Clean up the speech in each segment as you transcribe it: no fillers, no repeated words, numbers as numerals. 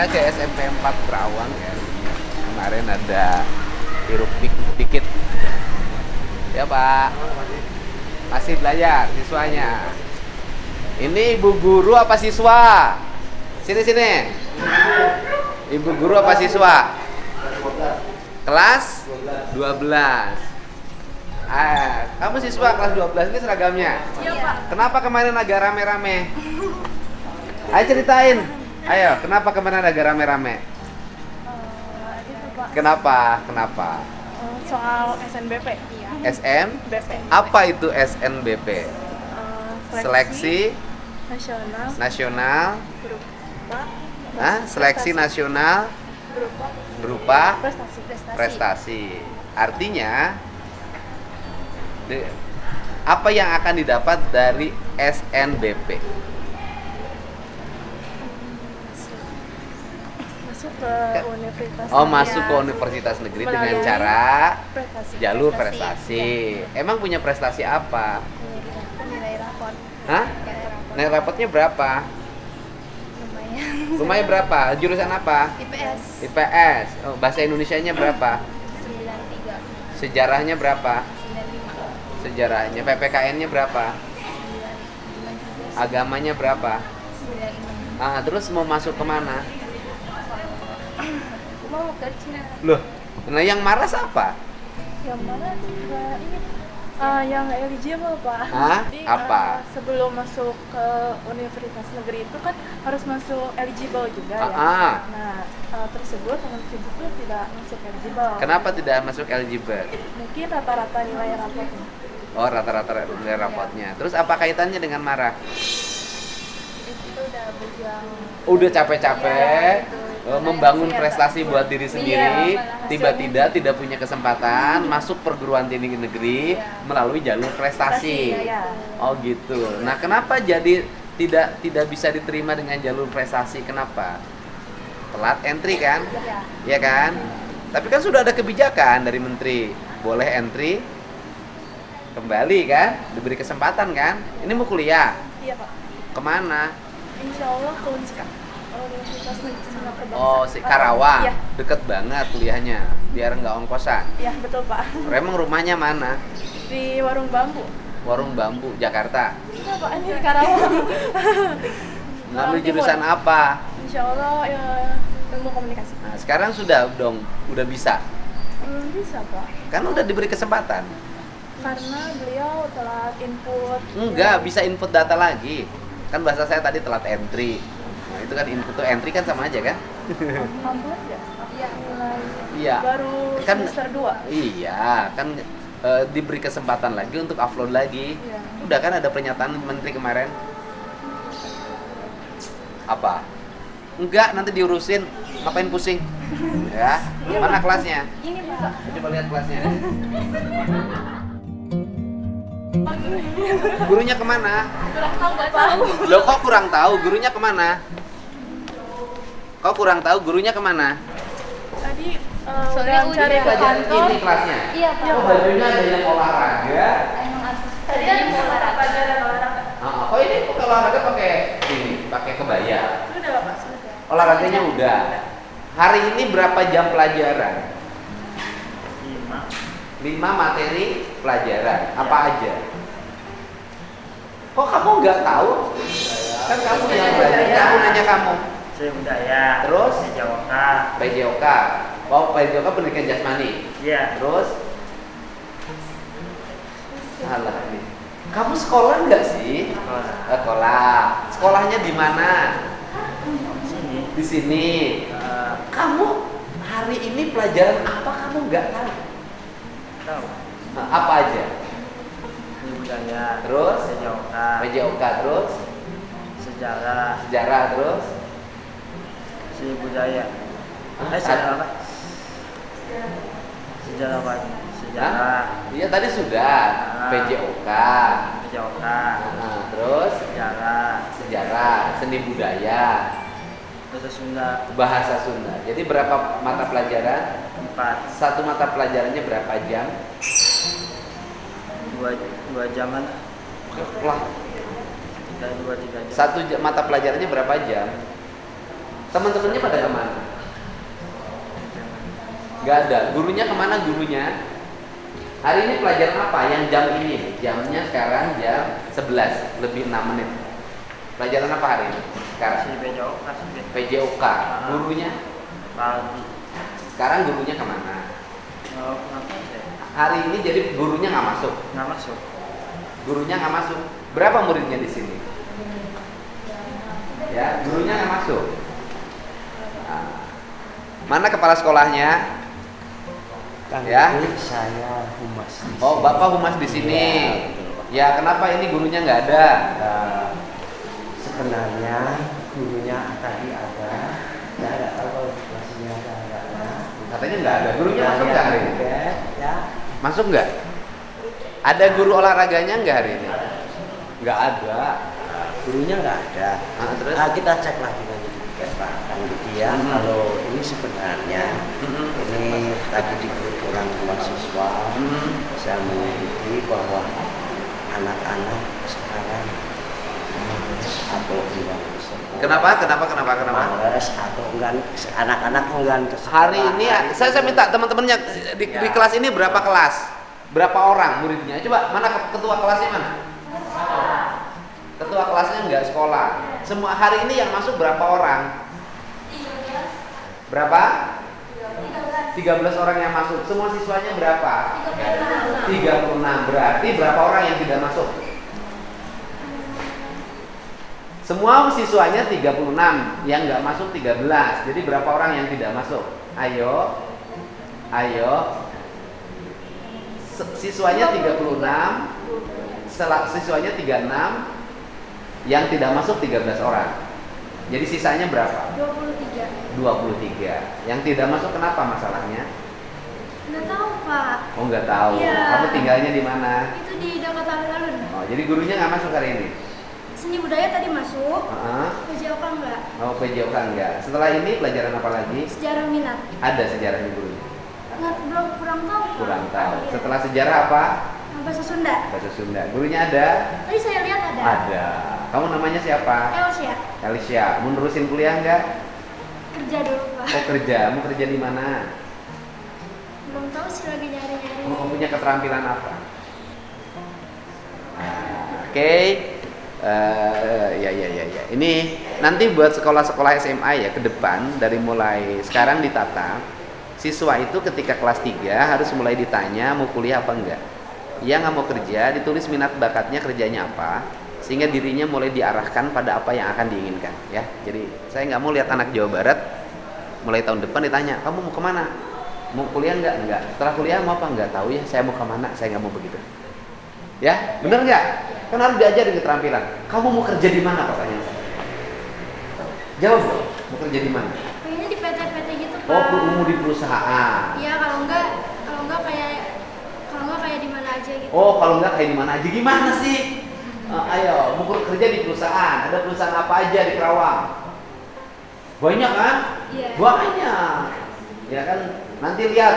Saya ke SMP 4 Kerawang ya. Kemarin ada hiruk pikuk dikit. Ya Pak. Masih belajar siswanya. Ini ibu guru apa siswa? Sini. Ibu guru apa siswa? Kelas 12. Kamu siswa kelas 12, ini seragamnya? Iya Pak. Kenapa kemarin agak rame-rame? Ayo ceritain. Ayo, kenapa kemarin agak rame-rame? Itu Pak. Kenapa? Soal SNBP. Iya. SNBP. Apa itu SNBP? Seleksi nasional seleksi nasional berupa prestasi. Artinya apa yang akan didapat dari SNBP? Masuk ke universitas. Masuk ke universitas negeri dengan cara jalur prestasi. Emang punya prestasi apa? Nilai rapor. Hah? Nilai rapotnya berapa? Lumayan berapa? Jurusan apa? IPS. Bahasa Indonesianya berapa? 93. Sejarahnya berapa? 95. Sejarahnya. PPKN-nya berapa? 95. Agamanya berapa? 96. Terus mau masuk kemana? Mau ke Cina. Loh, nah yang marah siapa? Yang mana juga ini yang eligible Pak. Jadi, apa? Sebelum masuk ke universitas negeri itu kan harus masuk eligible juga ya. Nah, tersebut teman itu tidak masuk eligible. Kenapa tidak masuk eligible? Mungkin rata-rata nilai rapotnya. Rata-rata nilai rapotnya. Terus apa kaitannya dengan marah? Itu udah berjuang. Udah capek-capek. Itu. Membangun prestasi buat diri sendiri, Iya, tiba-tiba tidak punya kesempatan masuk perguruan tinggi negeri melalui jalur prestasi. Iya. Oh gitu. Nah, kenapa jadi tidak bisa diterima dengan jalur prestasi? Kenapa? Telat entry kan? Iya kan? Tapi kan sudah ada kebijakan dari menteri, boleh entry kembali kan? Diberi kesempatan kan? Ini mau kuliah? Iya Pak. Kemana? Insya Allah ke Unska. Universitas Negeri Sunda Kebangsaan. Karawang. Iya. Deket banget kuliahnya, biar nggak ongkosan. Iya betul Pak. Emang rumahnya mana? Di Warung Bambu. Warung Bambu, Jakarta. Enggak Pak, ini di Karawang. Ngambil jurusan apa? Insya Allah ya, ilmu komunikasi. Nah, sekarang udah bisa. Belum bisa Pak. Kan udah diberi kesempatan. Karena beliau telat input. Enggak, bisa input data lagi. Kan bahasa saya tadi telat entry. Nah, itu kan input tuh entry kan sama aja kan? Ambil ya? Iya. Baru Kan semester 2. Iya, kan diberi kesempatan lagi untuk upload lagi. Iya. Udah kan ada pernyataan menteri kemarin. Apa? Enggak, nanti diurusin. Ngapain pusing? Ya. Mana kelasnya? Ini Pak. Coba lihat kelasnya. Gurunya kemana? Kurang tahu nggak tahu. Loh, kok kurang tahu? Gurunya kemana? Kok kurang tahu? Gurunya kemana? Tadi Soalnya udah cari ke Pelajaran kantor. ini kelasnya. Iya Pak. Oh, bajunya ada yang olahraga. Tadi mau olahraga. Pelajaran olahraga. Oh, ini kok olahraga pakai kebaya. Sudah Pak, sudah. Olahraganya udah. Hari ini berapa jam pelajaran? 5 materi pelajaran. Apa aja? Kok kamu nggak tahu? Kan kamu yang belajar. Aku nanya kamu. Saya budaya. Terus? PJOK. PJOK. PJOK pendidikan jasmani. Iya. Terus? Salah nih. Kamu sekolah nggak sih? Sekolah. Sekolah. Sekolahnya di mana? Sini. Di sini. Kamu hari ini pelajaran apa kamu nggak tahu? Tahu. Nah, apa aja? Seni budaya. Terus? PJOK. PJOK terus? Sejarah. Sejarah terus? Seni budaya. Hah? Sejarah apa? Sejarah apa? Sejarah. Hah? Iya tadi sudah. PJOK. PJOK. Nah, terus? Sejarah, seni budaya, Bahasa Sunda. bahasa Sunda. Jadi berapa mata pelajaran? 4. Satu mata pelajarannya berapa jam? 2 jaman. Lah, 2-3 jam. mata pelajarannya berapa jam? Teman-temannya pada kemana? Nggak ada. Gurunya kemana gurunya? Hari ini pelajaran apa? Yang jam ini. Jamnya sekarang jam 11 lebih 6 menit. Pelajaran apa hari ini? Sekarang Si PJOK, PJOK. Gurunya? pagi. Sekarang gurunya kemana? Kenapa sih? Hari ini jadi gurunya nggak masuk. Nggak masuk. Gurunya nggak masuk. Berapa muridnya di sini? Ya, gurunya nggak masuk. Nah, mana kepala sekolahnya? Kang Ya. Dede, saya humas di Oh, sini. Bapak humas di sini. Iya, betul, Pak. Ya, kenapa ini gurunya nggak ada? Nah, sebenarnya gurunya tadi ada. Saya nggak tahu kalau di kelasnya ada nggak ada. Katanya nggak ada. Gurunya masuk nggak hari ini? Ya. Masuk nggak? Ada guru olahraganya nggak hari ini? Nggak ada. Gurunya nggak ada. Ah, terus? Nah, kita cek lagi nanti ke Pak Kang Dede ya. Hmm. Kalau ini sebenarnya ini tadi di grup orang tua siswa saya mengikuti bahwa anak-anak sekarang males atau enggan sekolah. Kenapa? Males atau enggan, anak-anak enggan ke sekolah. Hari ini saya minta teman-temannya di kelas ini berapa kelas? Berapa orang muridnya? Coba mana ketua kelasnya mana? Ketua kelasnya nggak sekolah. Semua hari ini yang masuk berapa orang? Berapa? 13 orang yang masuk. Semua siswanya berapa? 36. Berarti berapa orang yang tidak masuk? Semua siswanya 36, yang nggak masuk 13. Jadi berapa orang yang tidak masuk? Ayo. Siswanya 36, siswanya 36, yang tidak masuk 13 orang. Jadi sisanya berapa? 23. 23. Yang tidak masuk kenapa masalahnya? Nggak tahu, Pak. Oh, nggak tahu. Iya. Kamu tinggalnya di mana? Itu di dekat alun-alun. Oh, jadi gurunya nggak masuk hari ini? Seni budaya tadi masuk, Heeh. PJOK enggak. Oh, PJOK enggak. Setelah ini pelajaran apa lagi? Sejarah minat. Ada sejarahnya gurunya? Belum kurang tahu, Pak. Kurang tahu. Iya. Setelah sejarah apa? Bahasa Sunda. Bahasa Sunda. Gurunya ada? Tadi saya lihat ada. Ada. Kamu namanya siapa? Elsia. Alicia. Mau nerusin kuliah enggak? Kerja dulu, Pak. Oh, kerja. Mau kerja di mana? Belum tahu sih, lagi nyari-nyari. Mau punya keterampilan apa? Oke. Ya. Ini nanti buat sekolah-sekolah SMA ya ke depan dari mulai sekarang ditata. Siswa itu ketika kelas 3 harus mulai ditanya mau kuliah apa enggak. Yang nggak mau kerja ditulis minat bakatnya kerjanya apa, sehingga dirinya mulai diarahkan pada apa yang akan diinginkan ya. Jadi saya nggak mau lihat anak Jawa Barat mulai tahun depan ditanya kamu mau kemana, mau kuliah enggak, setelah kuliah mau apa, enggak tahu ya, saya mau kemana, saya nggak mau begitu ya. Bener nggak? Kan harus diajarin keterampilan. Kamu mau kerja di mana pertanyaan saya? Jawab dong, mau kerja di mana? Kayaknya di PT-PT gitu, Pak. Oh, mau di perusahaan. Iya, kalau enggak kayak di mana aja gitu. Oh, kalau nggak kayak di mana aja? Gimana sih? Ayo, mau kerja di perusahaan. Ada perusahaan apa aja di Kerawang? Banyak kan? Iya. Banyak. Ya kan? Nanti lihat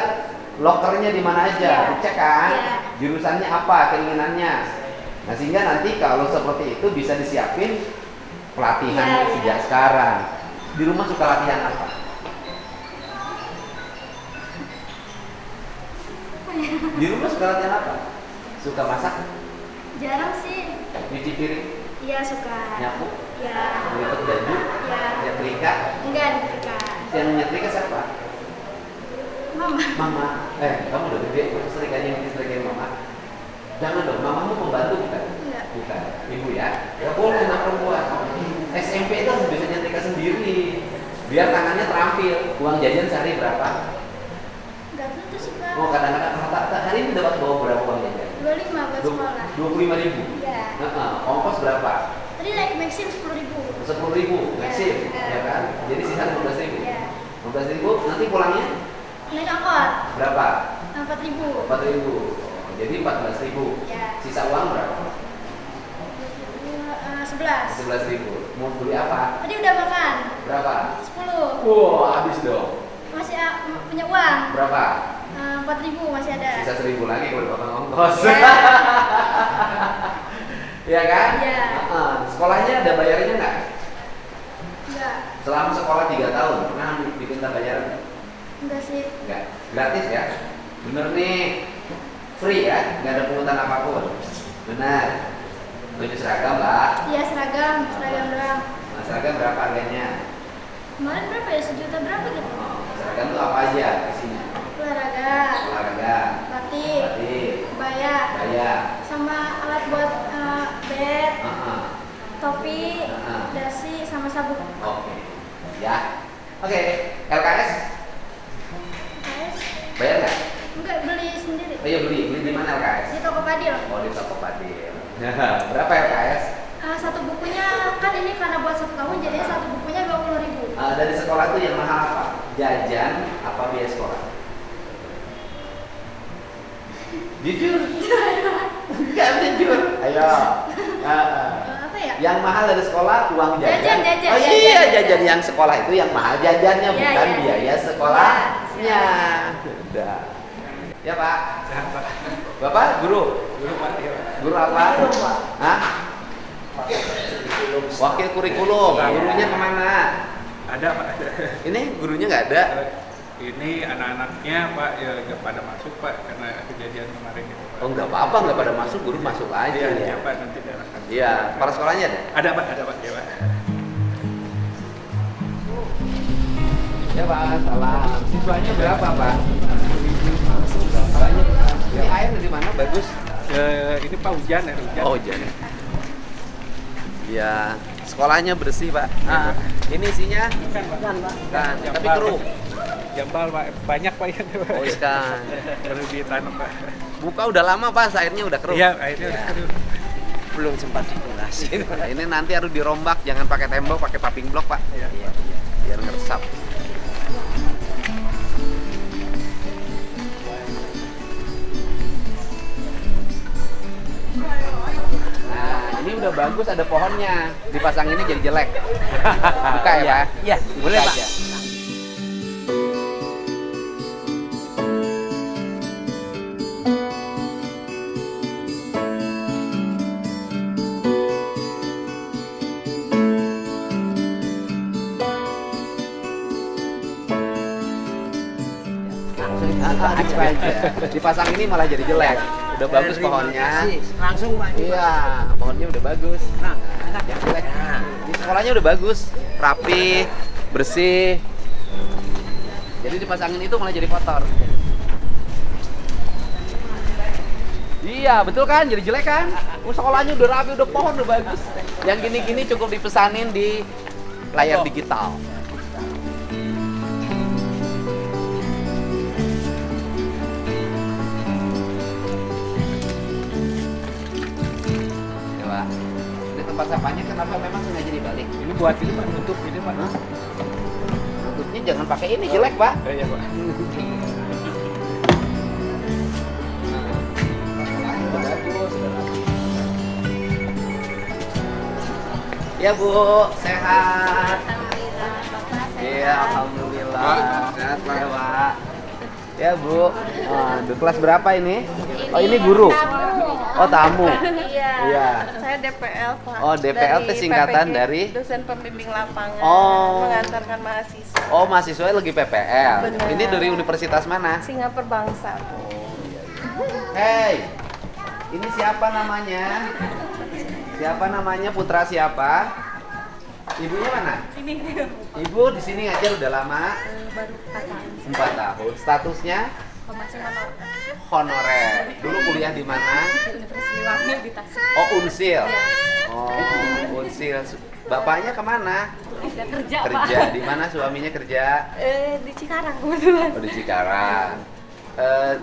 lokernya di mana aja, Iya. dicek kan? Iya. Jurusannya apa, keinginannya. Nah, sehingga nanti kalau seperti itu bisa disiapin pelatihan Iya, sejak iya. sekarang. Di rumah suka latihan apa? Di rumah suka latihan apa? Suka masak? Jarang sih. Nyuci piring? Iya, suka. Nyapu? Iya. Nyetrika baju? Iya. Nyetrika? Enggak nyetrika. Yang nyetrika siapa? Mama. Mama. Kamu udah gede, masa setrikanya nyetrikain mama? Jangan dong, mamamu pembantu bukan? Enggak. Bukan. Ibu ya? Ya boleh, anak perempuan. SMP itu harus bisa nyetrika sendiri. Biar tangannya terampil. Uang jajan sehari berapa? Enggak tentu sih, Pak. Oh, kadang-kadang rata-rata hari ini dapat bawa berapa uang jajan? 25 buat sekolah. 25.000. Iya. Ongkos berapa? Tadi naik maxim 10.000. 10.000 maxim, Iya. ya kan? Jadi sisa 15.000. Iya. 15.000 nanti pulangnya Naik angkot berapa? 4.000. 4.000. Jadi 14.000. Iya. Sisa uang berapa? 11. 11.000. Mau beli apa? Tadi udah makan. Berapa? 10. Wow, habis dong. Masih punya uang. Berapa? 4.000 masih ada. Sisa 1.000 lagi kalau potong ongkos. Iya. Iya kan? Iya. Sekolahnya ada bayarnya nggak? Enggak. Selama sekolah 3 tahun, pernah diminta bayaran? Enggak sih. Enggak, gratis ya? Bener nih, free ya? Nggak ada pungutan apapun? Benar. Baju seragam Mbak? Iya seragam doang. Nah, seragam berapa harganya? Kemarin berapa ya? 1 juta berapa gitu? Oh, seragam tuh apa aja isinya? Olahraga, Olahraga, batik, batik, kebaya, gaya, sama alat buat bed, uh-uh. topi, dasi, sama sabuk. Oke, ya. Oke, LKS Guys, bayar nggak? enggak beli sendiri. Oh iya beli di mana LKS? Di toko Padil. Oh di toko Padil. Berapa LKS? Satu bukunya kan ini karena buat 1 tahun jadinya satu bukunya 20.000. Dari sekolah tuh yang mahal apa? Jajan apa biaya sekolah? Jujur? Enggak jujur. Ayo. Apa ya? Yang mahal dari sekolah uang jajan. Jajan, Oh iya jajan. jajan yang sekolah itu yang mahal jajannya Iya, bukan iya. biaya sekolahnya. Iya. Udah. Ya Pak. Sehat Pak. Bapak guru. Dulu Pak. Iya. Guru apa? Hah? Wakil kurikulum. Gurunya kemana? Ada Pak. Ada. Ini gurunya nggak ada. Ini anak-anaknya Pak ya nggak pada masuk Pak karena kejadian kemarin itu Pak. Oh nggak apa-apa, nggak pada masuk, guru masuk aja. Iya, Ya. iya Pak nanti diarahkan. Iya, para sekolahnya ada? Ada Pak, ya Pak. Ya Pak, salam. Siswanya berapa Pak? Banyak. Ini air dari mana? Bagus. Ini Pak hujan. Oh hujan. Ya, sekolahnya bersih Pak. Ini isinya Bukan Pak. kan, tapi keruh. Jambal Pak, banyak Pak ya. Oh ikan. Perlu ditanam Pak. Buka udah lama Pak, airnya udah keruh. Iya, akhirnya udah keruh. Belum sempat dikurasi. Ini nanti harus dirombak, jangan pakai tembok, pakai paving block Pak. Iya. Biar ngeresap. Nah, ini udah bagus ada pohonnya. Dipasang ini jadi jelek. Buka ya, Pak? Iya, boleh Buka Pak. aja. Langsung aja. Dipasang ini malah jadi jelek. Udah bagus pohonnya. Langsung Pak. Iya, pohonnya udah bagus. Nah, yang jelek. Di sekolahnya udah bagus, rapi, bersih. Jadi dipasangin itu malah jadi kotor. Iya, betul kan? Jadi jelek kan? Sekolahnya udah rapi, udah pohon udah bagus. Yang gini-gini cukup dipesanin di layar digital. Coba. Ini tempat sampahnya kenapa memang sengaja dibalik? Ini buat ini Pak, tutup ini Pak. Tutupnya jangan pakai ini, jelek Pak. Iya Pak. Ya Bu, sehat. Iya, alhamdulillah. Sehat Pak. Ya, Pak. Ya Bu. Di kelas berapa ini? Oh ini guru. Oh tamu. Iya. Iya. Saya DPL Pak. Oh, DPL itu Dari singkatan PPG, dari? dosen pembimbing lapangan. Oh. Mengantarkan mahasiswa. Oh mahasiswa lagi PPL. Benar. Ini dari universitas mana? Singapura Bangsa. Hei, ini siapa namanya? Siapa namanya? Putra siapa? Ibunya mana? Ini Ibu di sini ngajar udah lama? baru 4 tahun. 4 tahun. Statusnya Masih honor. honorer. Dulu kuliah di mana? Universitas Liwangi di Tasik. Oh, Unsil. Oh, Unsil. Bapaknya kemana? Udah kerja, Kerja. Di mana suaminya kerja? Di Cikarang kebetulan. Oh, di Cikarang.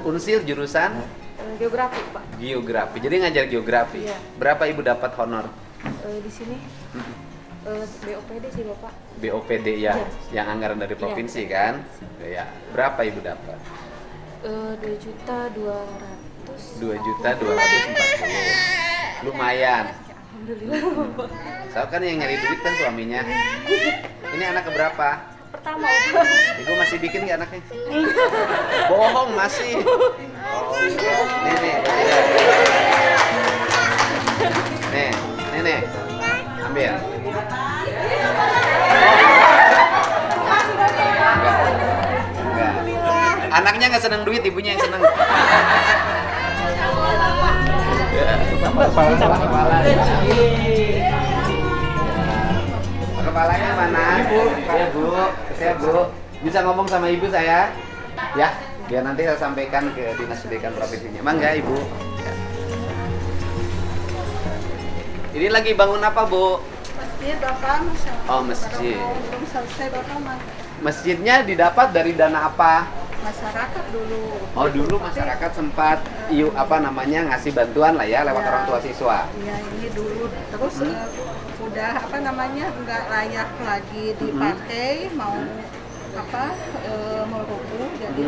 Unsil jurusan Geografi Pak. geografi. Jadi ngajar geografi. Iya. Berapa Ibu dapat honor? Di sini BOPD sih Bapak. BOPD ya, Iya. yang anggaran dari provinsi kan? Ya. Berapa Ibu dapat? 2.200.000. 2.240.000. Lumayan. Alhamdulillah Bapak. Saya kan yang nyari duit kan suaminya. Ini anak keberapa? Pertama Bapak. Ibu masih bikin nggak anaknya? Bohong masih. Oh, nih. Nih, ambil. Oh. Anaknya nggak seneng duit, ibunya yang seneng. Kepalanya mana? Ibu. Ya Bu, saya Bu. Bisa ngomong sama ibu saya? Ya, biar nanti saya sampaikan ke Dinas Pendidikan Provinsinya. Emang nggak Ibu? Ya. Ini lagi bangun apa Bu? Masjid Bapak, Masya Allah. Oh, masjid. Belum selesai Bapak, Masjidnya didapat dari dana apa? masyarakat dulu. Oh dulu masyarakat sempat ngasih bantuan lah ya lewat Ya. orang tua siswa. Iya ini dulu terus udah nggak layak lagi dipakai mau mau rubuh jadi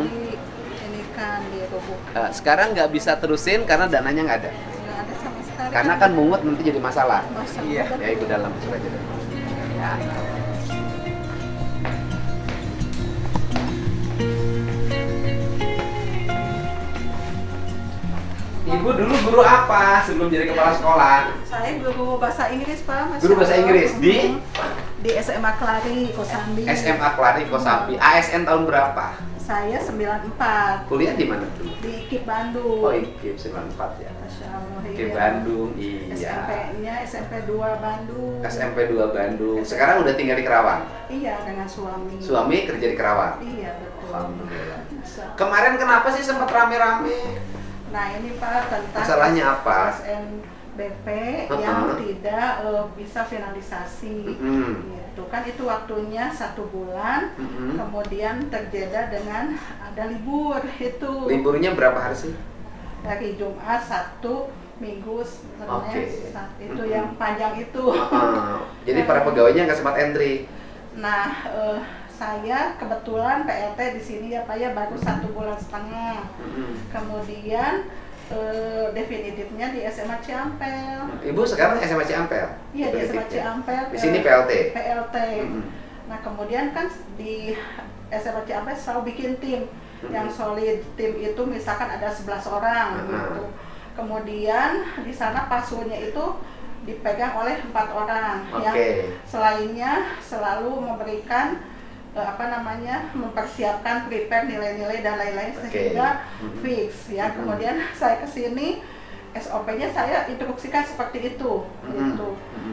ini kan dirubuh Sekarang nggak bisa terusin karena dananya nggak ada. nggak ada sama sekali. Karena kan mungut nanti jadi masalah. Iya. Ya ibu dalam surat itu. Ya. Ibu dulu guru apa sebelum jadi kepala sekolah? Saya guru bahasa Inggris Pak. Masya Guru bahasa Allah. Inggris di SMA Klari Kosambi. SMA Klari Kosambi. ASN tahun berapa? Saya 94 Kuliah di mana tuh? di IKIP Bandung. Oh, IKIP 94 ya. Masya Allah. IKIP iya. Bandung, iya. SMP-nya SMP 2 Bandung. SMP 2 Bandung. Sekarang udah tinggal di Kerawang. Iya dengan suami. Suami kerja di Kerawang. Iya betul. Alhamdulillah. Masya Allah. Kemarin kenapa sih sempat rame-rame? Nah ini Pak tentang Masalahnya apa? SNBP yang tidak bisa finalisasi. Gitu kan itu waktunya 1 bulan, kemudian terjeda dengan ada libur itu. Liburnya berapa hari sih? Dari Jumat, Sabtu, Minggu, sebenarnya Oke. itu yang panjang itu. Jadi para pegawainya nggak sempat entry. Nah, saya kebetulan PLT di sini ya Pak ya baru 1,5 bulan. Kemudian definitifnya di SMA Ciampel. Ibu sekarang SMA Ciampel? Iya di SMA Ciampel. Di sini PLT? PLT. Nah kemudian kan di SMA Ciampel selalu bikin tim yang solid. Tim itu misalkan ada 11 orang gitu. Kemudian di sana pasulnya itu dipegang oleh 4 orang yang selainnya selalu memberikan mempersiapkan prepare nilai-nilai dan lain-lain sehingga fix ya. Kemudian saya kesini SOP-nya saya instruksikan seperti itu gitu.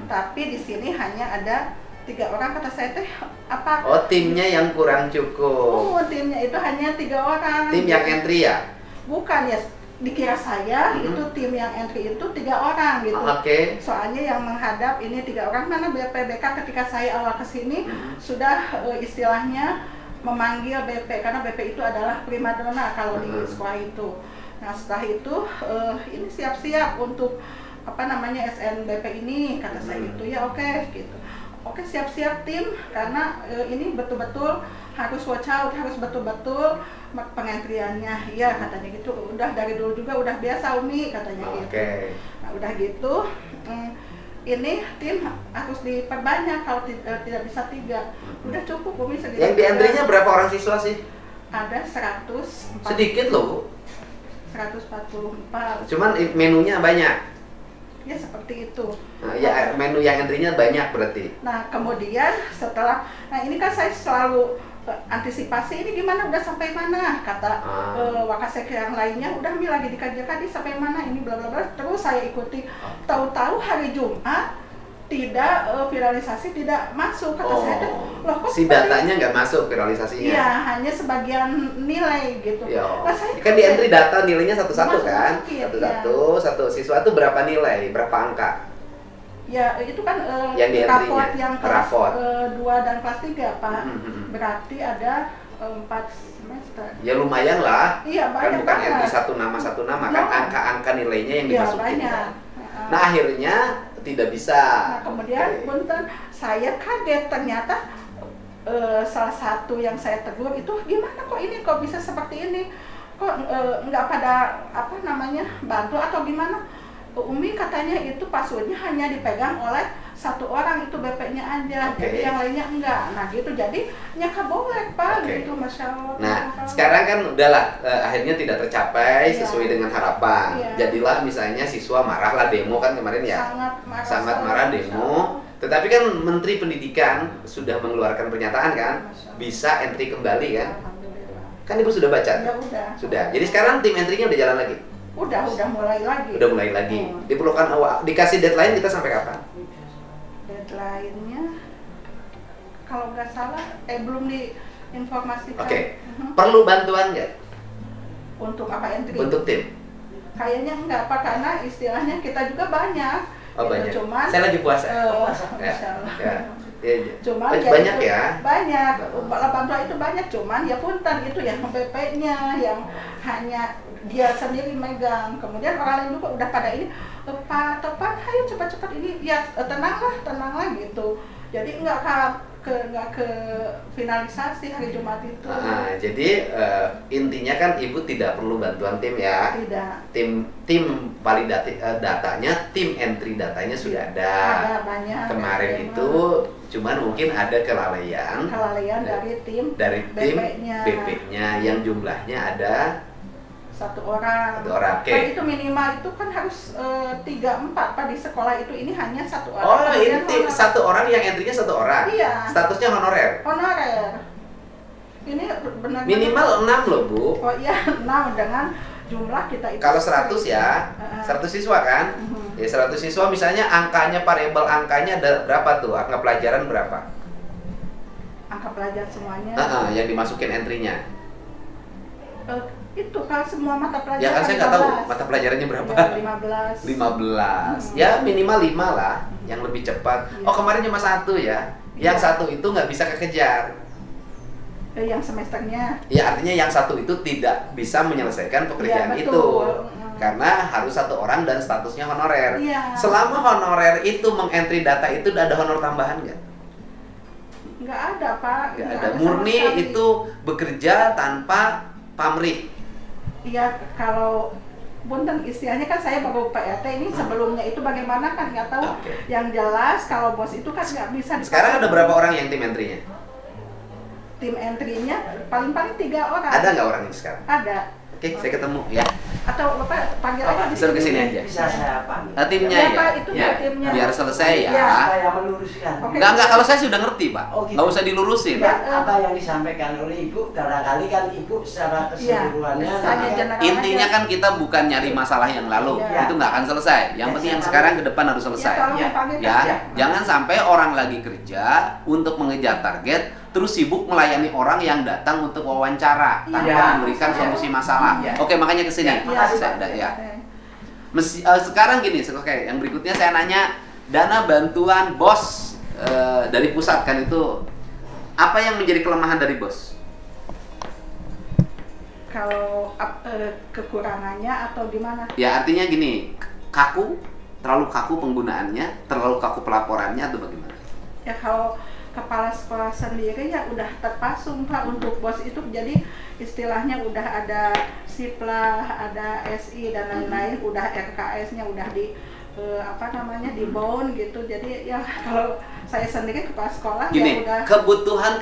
Tapi di sini hanya ada 3 orang kata saya teh apa? Oh timnya yang kurang cukup. Oh timnya itu hanya 3 orang. Tim yang entry ya? Bukan ya. Dikira saya itu tim yang entry itu 3 orang gitu. Soalnya yang menghadap ini 3 orang mana BPBK ketika saya awal kesini sudah istilahnya memanggil BP karena BP itu adalah primadona kalau di sekolah itu. Nah setelah itu ini siap-siap untuk SNBP ini kata saya itu ya oke, gitu. Oke siap-siap tim karena ini betul-betul harus watch out, harus betul-betul pengentriannya, iya katanya gitu. Udah dari dulu juga udah biasa Umi katanya gitu. Nah udah gitu, ini tim harus diperbanyak kalau tidak bisa 3. Udah cukup Umi segitu. Yang di entry-nya berapa orang siswa sih? Ada 100. Sedikit loh. 144. Cuman menunya banyak. Ya seperti itu. Nah, ya menu yang entry-nya banyak berarti. Nah kemudian setelah, ini kan saya selalu antisipasi ini gimana udah sampai mana kata wakasek yang lainnya udah Mi lagi dikaji-kaji sampai mana ini bla bla bla terus saya ikuti. Tahu-tahu hari Jumat tidak finalisasi tidak masuk kata saya tuh loh kok si datanya nggak masuk finalisasinya. Iya hanya sebagian nilai gitu. Nah, kan di entry data nilainya satu-satu kan satu siswa tuh berapa nilai berapa angka. Ya itu kan yang raport yang kelas raport 2 dan kelas 3 Pak. Berarti ada 4 semester. Ya lumayan lah. Iya banyak. Kan bukan entry satu nama kan angka-angka nilainya yang dimasukin. Banyak. Nah akhirnya tidak bisa. Nah kemudian punten saya kaget ternyata salah satu yang saya tegur itu gimana kok ini kok bisa seperti ini kok nggak pada bantu atau gimana. Umi katanya itu passwordnya hanya dipegang oleh 1 orang itu BP-nya aja, jadi yang lainnya enggak. Nah gitu, jadi nyaka boleh Pak, gitu Masya Allah. Nah sekarang kan udahlah akhirnya tidak tercapai sesuai dengan harapan. Jadilah misalnya siswa marah lah demo kan kemarin ya. Sangat marah demo. Tetapi kan Menteri Pendidikan sudah mengeluarkan pernyataan kan, bisa entry kembali kan. Kan Ibu sudah baca? Ya udah. Sudah. Jadi sekarang tim entry-nya udah jalan lagi? Udah mulai lagi. Udah mulai lagi. Diperlukan dikasih deadline kita sampai kapan? Deadline-nya kalau nggak salah belum diinformasikan. Oke. Perlu bantuan nggak? Untuk apa entry? Untuk tim? Kayaknya enggak Pak, karena istilahnya kita juga banyak. Oh gitu. banyak. Cuman Saya lagi puasa. Ya. Masya Allah. Ya. Ya. Cuman Banyak itu, ya? Banyak. Bantuan itu banyak, cuman ya punten itu yang PP-nya yang hanya dia sendiri megang. Kemudian orang lain juga udah pada ini Pak, ayo cepat-cepat ini ya tenanglah gitu. Jadi nggak ke finalisasi hari Jumat itu. Jadi intinya kan Ibu tidak perlu bantuan tim ya. Tidak. Tim validasi datanya, tim entry datanya sudah ada. Ada banyak. Kemarin itu cuman mungkin ada kelalaian dari tim BP-nya yang jumlahnya ada satu orang. Oke. Kan itu minimal itu kan harus 3-4 Pak, di sekolah itu ini hanya satu orang. Oh, ini satu orang yang entry-nya satu orang. Iya. Statusnya honorer. Ini benar. Minimal 6 loh, Bu. Oh iya, 6 dengan jumlah kita itu. Kalau 100 ya, 100 siswa kan? Ya 100 siswa misalnya angkanya, variabel angkanya ada berapa tuh? Angka pelajaran berapa? Angka pelajaran semuanya. Yang dimasukin entry-nya. Itu kan semua mata pelajaran. Ya kan saya nggak tahu mata pelajarannya berapa. Ya, 15. 15. Ya minimal 5 lah, yang lebih cepat. Oh kemarin cuma 1 ya. Yang 1 itu nggak bisa kekejar. Yang semesternya. Ya artinya yang 1 itu tidak bisa menyelesaikan pekerjaan ya, itu. Karena harus 1 orang dan statusnya honorer. Ya. Selama honorer itu mengentry data itu ada honor tambahan nggak? Nggak ada Pak. Nggak ada. Murni itu bekerja tanpa pamrih. Iya, kalau punten istilahnya kan saya baru PRT ini sebelumnya itu bagaimana kan nggak tahu. Yang jelas kalau bos itu kan nggak bisa. Sekarang ada berapa orang yang tim entry-nya? Tim entry-nya paling-paling 3 orang. Ada nggak orangnya sekarang? Ada. Oke, saya ketemu ya. Atau Bapak panggil aja di Disuruh kesini aja. Bisa saya panggil. Timnya Ya, ya. Pak, itu Ya, timnya. biar selesai ya. Ya. Saya meluruskan. Oke. Enggak, kalau saya sudah ngerti, Pak. Oh, gitu. Nggak usah dilurusin. Ya. Apa yang disampaikan oleh Ibu, barangkali kan Ibu secara keseluruhannya Hanya general Intinya aja. kan kita bukan nyari masalah yang lalu, Ya. itu nggak akan selesai. Yang Ya, penting yang siapa? sekarang ke depan harus selesai. Ya, tolong dipanggil, Ya, Pak. jangan sampai orang lagi kerja untuk mengejar target, terus sibuk melayani orang yang datang untuk wawancara tanpa Ya. memberikan solusi masalah. Ya. Oke, makanya kesini. Ya, makasih, Pak. Ya. Sekarang gini, oke, yang berikutnya saya nanya dana bantuan BOS dari pusat kan itu apa yang menjadi kelemahan dari BOS? Kalau kekurangannya atau gimana? Ya artinya gini, terlalu kaku penggunaannya, terlalu kaku pelaporannya atau bagaimana? Ya kalau kepala sekolah sendiri ya udah terpasung Pak untuk bos itu, jadi istilahnya udah ada siplah, ada SI dan lain-lain, udah RKS-nya udah di dibound gitu. Jadi ya kalau saya sendiri kepala sekolah Gini, ya udah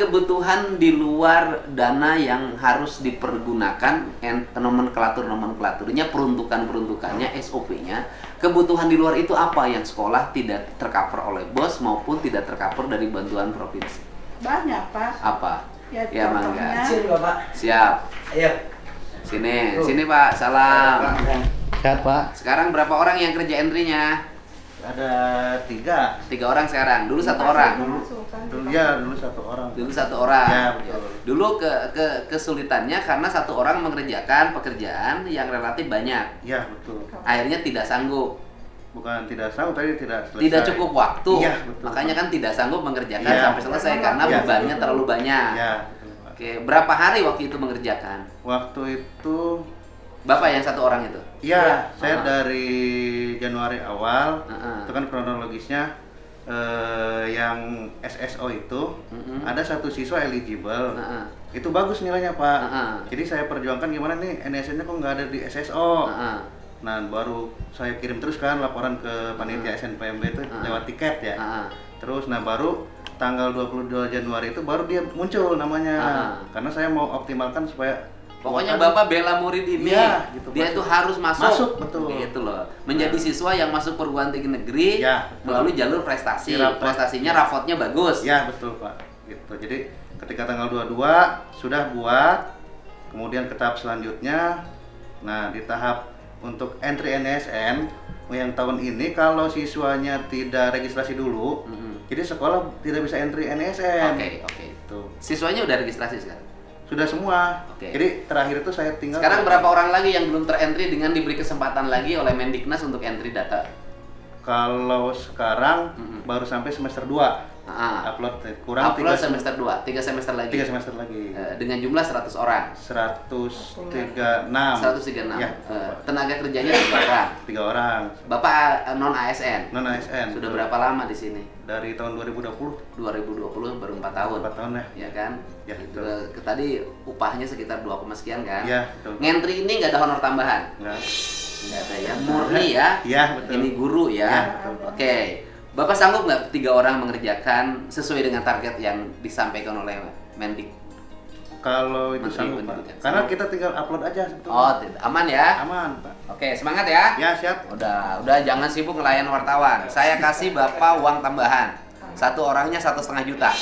kebutuhan di luar dana yang harus dipergunakan, nomenklaturnya, peruntukannya, SOP-nya, kebutuhan di luar itu apa yang sekolah tidak tercover oleh BOS maupun tidak tercover dari bantuan provinsi? banyak Pak. Apa? Ya, Ya, Mangga. Sini Bapak. Siap. Ayo. Sini Pak, salam. Sehat Pak. Sekarang berapa orang yang kerja entry-nya? Ada 3. 3 orang sekarang. Dulu 1 orang. Dulu 1 orang. Dulu 1 orang. Ya, betul. Dulu kesulitannya karena 1 orang mengerjakan pekerjaan yang relatif banyak. Ya betul. Akhirnya tidak sanggup. Bukan tidak sanggup, tapi tidak selesai. Tidak cukup waktu. Iya, betul. Makanya kan tidak sanggup mengerjakan Iya. sampai selesai karena Iya. bebannya terlalu banyak. Ya betul Pak. Oke, berapa hari waktu itu mengerjakan? Waktu itu Bapak yang 1 orang itu? ya saya Ah. dari Januari awal Ah. itu kan kronologisnya yang SSO itu Mm-mm. ada 1 siswa eligible. Ah. Itu bagus nilainya Pak. Ah. Jadi saya perjuangkan gimana nih NSN-nya kok nggak ada di SSO. Ah. Nah baru saya kirim terus kan laporan ke panitia SNPMB itu lewat tiket ya. Ah. Terus nah baru tanggal 22 Januari itu baru dia muncul namanya. Karena saya mau optimalkan supaya Pokoknya Bapak bela murid ini, Iya, gitu, dia masuk. itu harus masuk. Masuk, betul. Gitu loh. Menjadi siswa yang masuk perguruan tinggi negeri Ya, betul. melalui jalur prestasi. Rapot. Prestasinya rapotnya bagus. Ya betul Pak. Gitu. Jadi ketika tanggal 22 sudah buat Kemudian ke tahap selanjutnya, nah di tahap untuk entry NSN yang tahun ini kalau siswanya tidak registrasi dulu, jadi sekolah tidak bisa entry NSN. Oke. Tuh. Siswanya udah registrasi sekarang? Sudah semua. Oke. Jadi terakhir itu saya tinggal. Sekarang berapa orang lagi yang belum terentry dengan diberi kesempatan lagi oleh Mendiknas untuk entry data? Kalau sekarang baru sampai semester 2. Upload kurang Upload semester 2, 3 semester lagi. 3 semester lagi. Dengan jumlah 100 orang. 136. 136. Ya, Tenaga kerjanya 3 orang. 3 orang. Bapak non ASN. Non ASN. Sudah berapa lama di sini? Dari tahun 2020. 2020 baru 4 tahun. 4 tahun ya. Ya kan? Ya, Itu, betul. tadi upahnya sekitar 2, sekian kan? Iya, betul. Ngentri ini nggak ada honor tambahan? Enggak. Nggak ada ya, murni ya? Iya, betul. Ini guru ya? Iya, betul. Oke. Bapak sanggup nggak 3 orang mengerjakan sesuai dengan target yang disampaikan oleh Mendik? Kalau itu Menteri sanggup, Pak. Pendidikan. Karena kita tinggal upload aja sebetulnya. Oh, aman ya? Aman, Pak. Oke, semangat ya. Ya, siap. Udah jangan sibuk ngelayan wartawan. Saya kasih Bapak uang tambahan. Satu orangnya 1,5 juta.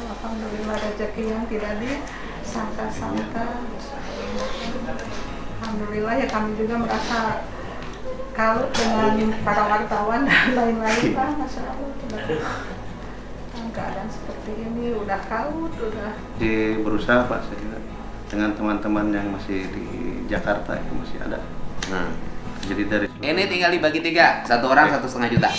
Alhamdulillah rezeki yang tidak disangka-sangka. Alhamdulillah ya kami juga merasa kalut dengan para wartawan dan lain-lain Pak. Masya Allah, dalam keadaan seperti ini udah kalut, udah. Berusaha Pak saya juga dengan teman-teman yang masih di Jakarta itu masih ada. Nah, Jadi dari ini tinggal dibagi 3, satu orang 1,5 juta.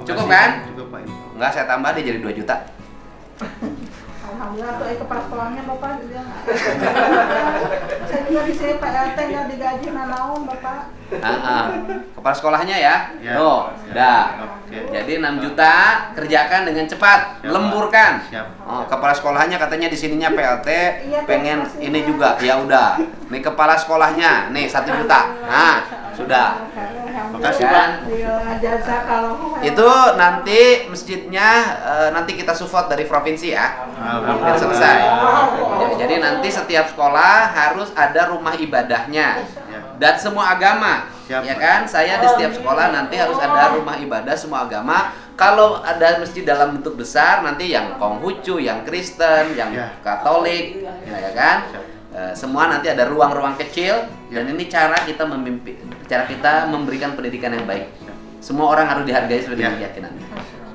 Cukup kan? Cukup Pak. Enggak, saya tambah dia jadi 2 juta. Alhamdulillah tuh kepala sekolahnya Bapak dia. Saya juga di sini PLT nggak digaji nanaon Bapak. Kepala sekolahnya ya. Ya. Tuh, dah. Oke. Jadi 6 juta kerjakan dengan cepat, Siap, lemburkan. Siap. Oh, kepala sekolahnya katanya di sininya PLT, Iya, pengen terima kasih, ini Pak. juga. Ya udah. Nih kepala sekolahnya, nih 1 juta. Nah, sudah. Makasih, Pak. Jazakallahu khairan. Itu nanti masjidnya nanti kita support dari provinsi ya. Biar selesai. Jadi nanti setiap sekolah harus ada rumah ibadahnya dan semua agama. Siap, Ya Pak. kan? Saya di setiap sekolah nanti harus ada rumah ibadah semua agama. Kalau ada masjid dalam bentuk besar nanti yang Konghucu, yang Kristen, yang Ya. Katolik, ya kan? Semua nanti ada ruang-ruang kecil dan ini cara kita cara kita memberikan pendidikan yang baik. Semua orang harus dihargai sesuai dengan keyakinannya.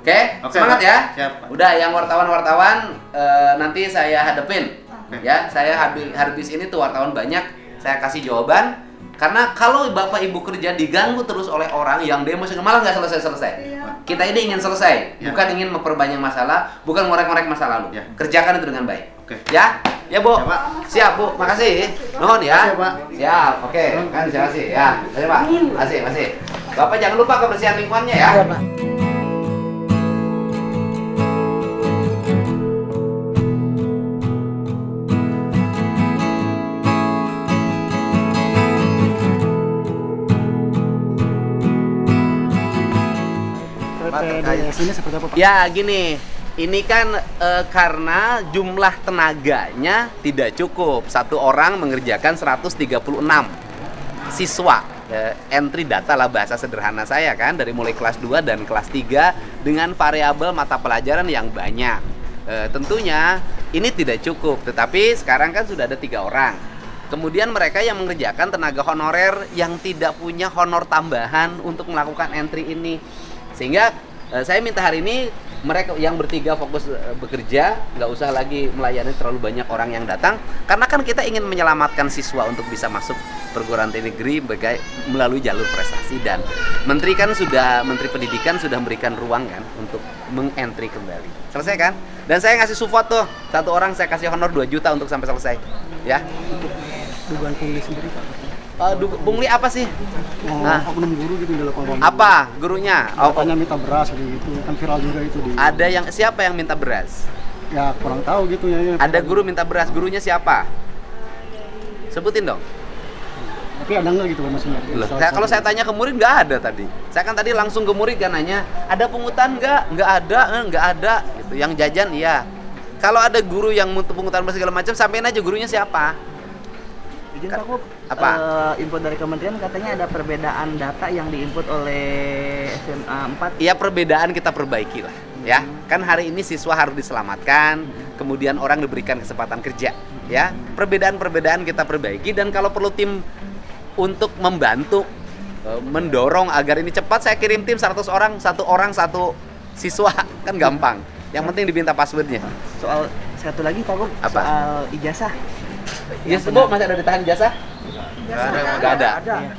Oke, Oke, semangat Pak. ya. Siap, Pak. Udah, yang wartawan-wartawan nanti saya hadepin. Oke. Ya, saya habis ini tuh wartawan banyak, saya kasih jawaban. Karena kalau Bapak Ibu kerja diganggu terus oleh orang yang demo malah nggak selesai-selesai. Iya. Kita ini ingin selesai, Ya. bukan ingin memperbanyak masalah, bukan ngorek-ngorek masa lalu. Ya. Kerjakan itu dengan baik. Oke. Ya, ya Bu. Ya, Pak. Siap Bu, makasih. Nuhun ya. Makasih, Pak. Siap, oke. Kan terima kasih ya. Terima Pak. Makasih. Bapak jangan lupa kebersihan lingkungannya ya. Iya, Pak. PDS ini seperti apa Pak? Ya gini, ini kan karena jumlah tenaganya tidak cukup. Satu orang mengerjakan 136 siswa. Entry data lah bahasa sederhana saya kan, dari mulai kelas 2 dan kelas 3 dengan variabel mata pelajaran yang banyak. Tentunya ini tidak cukup, tetapi sekarang kan sudah ada 3 orang. Kemudian mereka yang mengerjakan tenaga honorer yang tidak punya honor tambahan untuk melakukan entry ini. Sehingga saya minta hari ini mereka yang bertiga fokus bekerja, nggak usah lagi melayani terlalu banyak orang yang datang, karena kan kita ingin menyelamatkan siswa untuk bisa masuk perguruan tinggi negeri melalui jalur prestasi, dan Menteri Pendidikan sudah memberikan ruang kan untuk mengentry kembali. Selesai kan? Dan saya ngasih support tuh, satu orang saya kasih honor 2 juta untuk sampai selesai. Ya. Dugaan pungli sendiri Pak? Pungli apa sih? Oknum guru gitu di lapangan. Apa gurunya? Katanya minta beras gitu, kan viral juga itu di. Ada yang siapa yang minta beras? Ya kurang tahu gitu ya. Ada guru minta beras, gurunya siapa? Sebutin dong. Tapi ada nggak gitu Pak maksudnya? Loh, kalau saya tanya ke murid nggak ada tadi. Saya kan tadi langsung ke murid kan nanya, ada pungutan nggak? Nggak ada. Gitu. Yang jajan iya. Kalau ada guru yang pungutan segala macam, sampein aja gurunya siapa. Izin Pak Kup, Apa? Input dari kementerian katanya ada perbedaan data yang diinput oleh SMA 4. Iya, perbedaan kita perbaiki lah ya. Kan hari ini siswa harus diselamatkan, kemudian orang diberikan kesempatan kerja ya. Perbedaan-perbedaan kita perbaiki, dan kalau perlu tim untuk membantu mendorong agar ini cepat, saya kirim tim 100 orang, satu siswa, kan gampang. Yang penting diminta passwordnya. Soal satu lagi Pak Kup, Apa? soal ijazah. Ya, Bu, masih ada ditahan ijazah? Nggak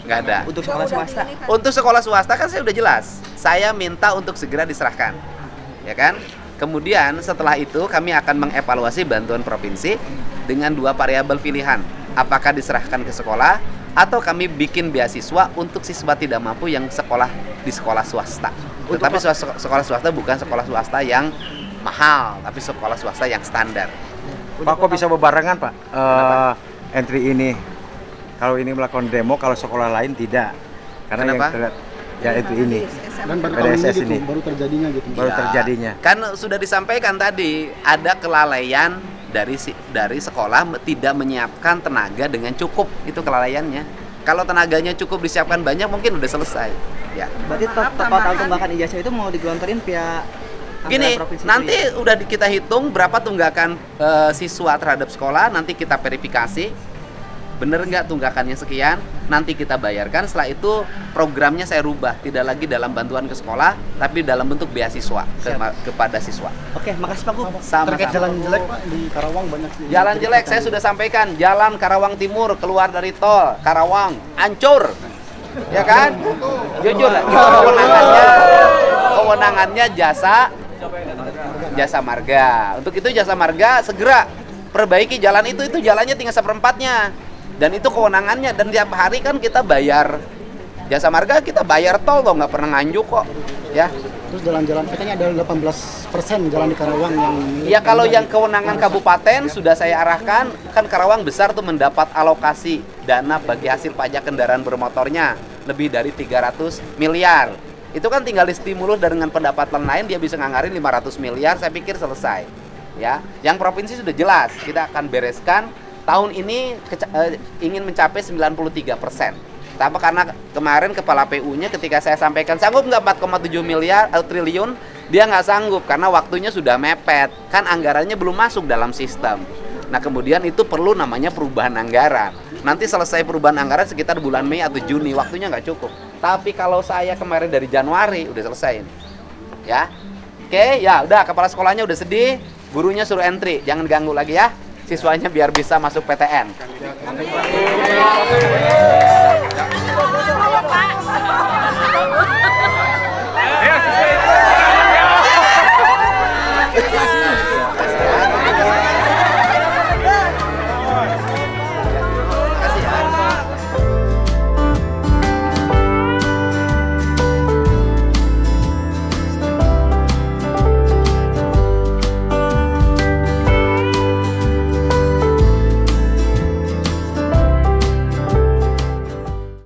ada. Untuk sekolah swasta. Untuk sekolah swasta kan saya udah jelas. Saya minta untuk segera diserahkan. Ya kan? Kemudian setelah itu kami akan mengevaluasi bantuan provinsi dengan 2 variabel pilihan. Apakah diserahkan ke sekolah atau kami bikin beasiswa untuk siswa tidak mampu yang sekolah di sekolah swasta. Tetapi sekolah swasta bukan sekolah swasta yang mahal, tapi sekolah swasta yang standar. Pak, kok bisa berbarengan Pak? Entry ini, kalau ini melakukan demo, kalau sekolah lain tidak. Karena Kenapa? yang terlihat ya entry ini. Dan baru PDSS tahun ini ini. gitu, baru terjadinya gitu. Baru terjadinya. Kan sudah disampaikan tadi, ada kelalaian dari sekolah tidak menyiapkan tenaga dengan cukup, itu kelalaiannya. Kalau tenaganya cukup disiapkan banyak, mungkin udah selesai. Ya. Berarti total tunggakan ijazah itu mau digelontorin via Gini, anggaran provinsi nanti itu ya? udah kita hitung berapa tunggakan siswa terhadap sekolah, nanti kita verifikasi bener nggak tunggakannya sekian, nanti kita bayarkan. Setelah itu programnya saya rubah, tidak lagi dalam bantuan ke sekolah, tapi dalam bentuk beasiswa kepada siswa. Oke, makasih Pak Kup. Terkait Sama-sama. jalan jelek Pak di Karawang banyak sih. Jalan jelek saya sudah sampaikan, jalan Karawang Timur keluar dari tol Karawang hancur, ya kan? Jujur lah, itu kewenangannya jasa marga. Untuk itu jasa marga segera perbaiki jalan itu jalannya tinggal 1/4-nya, dan itu kewenangannya. Dan tiap hari kan kita bayar jasa marga, kita bayar tol loh, nggak pernah nganjuk kok ya. Terus jalan-jalan katanya ada 18% jalan di Karawang yang Ya kalau yang kewenangan kabupaten sudah saya arahkan, kan Karawang besar tuh mendapat alokasi dana bagi hasil pajak kendaraan bermotornya lebih dari 300 miliar. Itu kan tinggal distimulus dengan pendapatan lain, dia bisa nganggarin 500 miliar, saya pikir selesai. Ya, yang provinsi sudah jelas, kita akan bereskan tahun ini ingin mencapai 93%. Tapi karena kemarin kepala PU-nya ketika saya sampaikan sanggup nggak 4,7 triliun, dia nggak sanggup karena waktunya sudah mepet, kan anggarannya belum masuk dalam sistem. Nah kemudian itu perlu namanya perubahan anggaran. Nanti selesai perubahan anggaran sekitar bulan Mei atau Juni, waktunya nggak cukup. Tapi kalau saya kemarin dari Januari udah selesai ini. Ya, oke, ya udah, kepala sekolahnya udah sedih, gurunya suruh entry, jangan ganggu lagi ya, siswanya biar bisa masuk PTN.